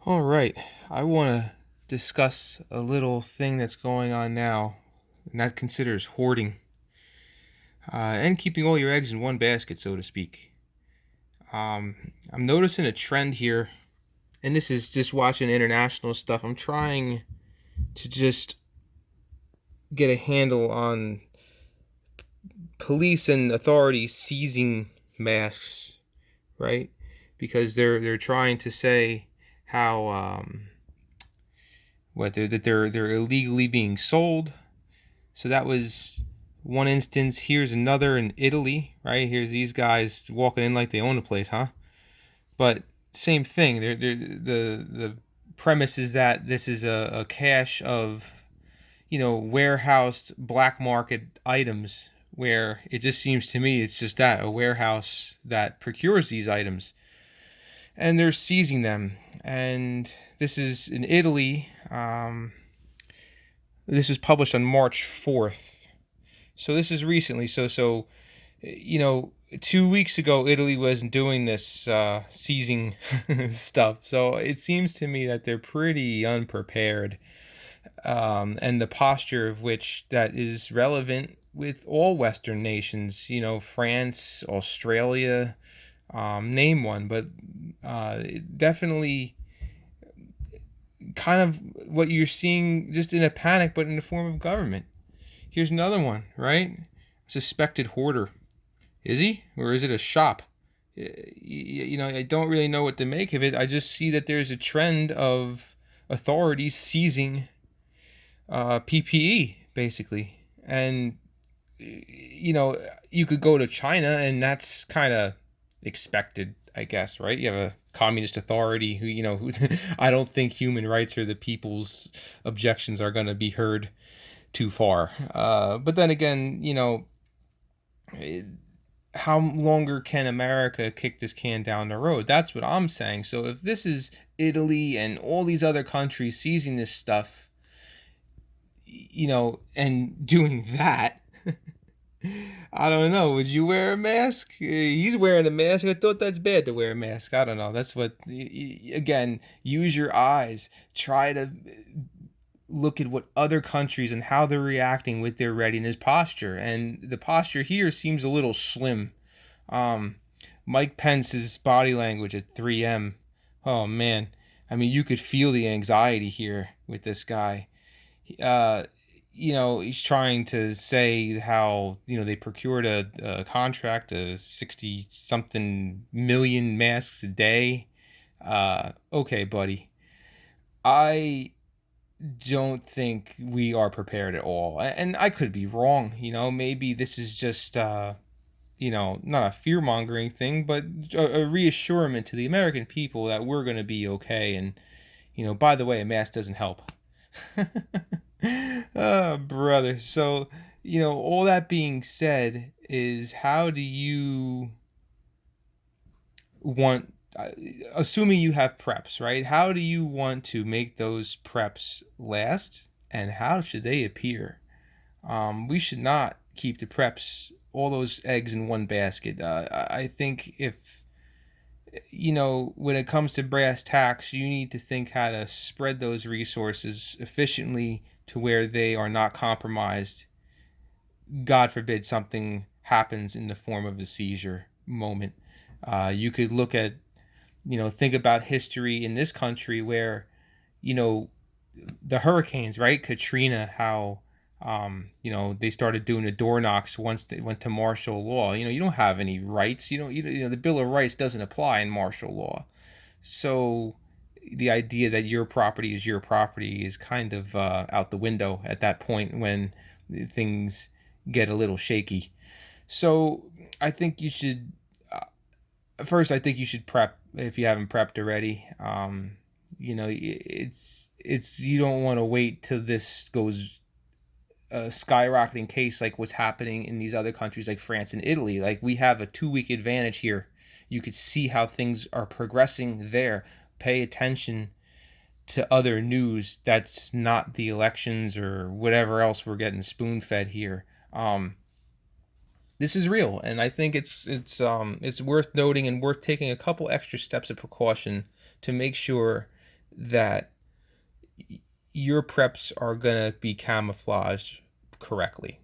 All right, I want to discuss a little thing that's going on now, and that considers hoarding and keeping all your eggs in one basket, so to speak. I'm noticing a trend here, and this is just watching international stuff. I'm trying to just get a handle on police and authorities seizing masks, right? Because they're trying to say how that they're illegally being sold. So that was one instance. Here's another in Italy, right? Here's these guys walking in like they own a place, huh? But same thing. The premise is that this is a cache of warehoused black market items, where it just seems to me it's just that a warehouse that procures these items, and they're seizing them. And this is in Italy. This was published on March 4th. So this is recently. So 2 weeks ago, Italy was doing this seizing stuff. So it seems to me that they're pretty unprepared, and the posture of which that is relevant with all Western nations. France, Australia, name one, but definitely kind of what you're seeing, just in a panic, but in the form of government. Here's another one, right? Suspected hoarder. Is he? Or is it a shop? I don't really know what to make of it. I just see that there's a trend of authorities seizing PPE, basically. And, you could go to China, and that's kind of expected, I guess, right? You have a communist authority who I don't think human rights or the people's objections are going to be heard too far. But then again, how longer can America kick this can down the road? That's what I'm saying. So if this is Italy and all these other countries seizing this stuff, and doing that, I don't know. Would you wear a mask? He's wearing a mask. I thought that's bad to wear a mask. I don't know. That's what, again, use your eyes. Try to look at what other countries and how they're reacting with their readiness posture. And the posture here seems a little slim. Um, Mike Pence's body language at 3M. Oh man, I mean, you could feel the anxiety here with this guy. Uh, he's trying to say how they procured a contract of 60 something million masks a day. Okay, buddy. I don't think we are prepared at all. And I could be wrong. Maybe this is just, not a fear mongering thing, but a reassurance to the American people that we're going to be okay. And, by the way, a mask doesn't help. Oh, brother. So, all that being said, is how do you want, assuming you have preps, right? How do you want to make those preps last, and how should they appear? We should not keep the preps, all those eggs in one basket. I think if, when it comes to brass tacks, you need to think how to spread those resources efficiently to where they are not compromised. God forbid something happens in the form of a seizure moment. You could look at, think about history in this country where, you know, the hurricanes, right? Katrina, how, they started doing the door knocks once they went to martial law. You don't have any rights. The Bill of Rights doesn't apply in martial law. So the idea that your property is your property is kind of out the window at that point when things get a little shaky. So I think you should first. I think you should prep if you haven't prepped already. It's you don't want to wait till this goes a skyrocketing case like what's happening in these other countries like France and Italy. Like, we have a 2 week advantage here. You could see how things are progressing there. Pay attention to other news that's not the elections or whatever else we're getting spoon fed here. This is real, and I think it's worth noting and worth taking a couple extra steps of precaution to make sure that y- your preps are going to be camouflaged correctly.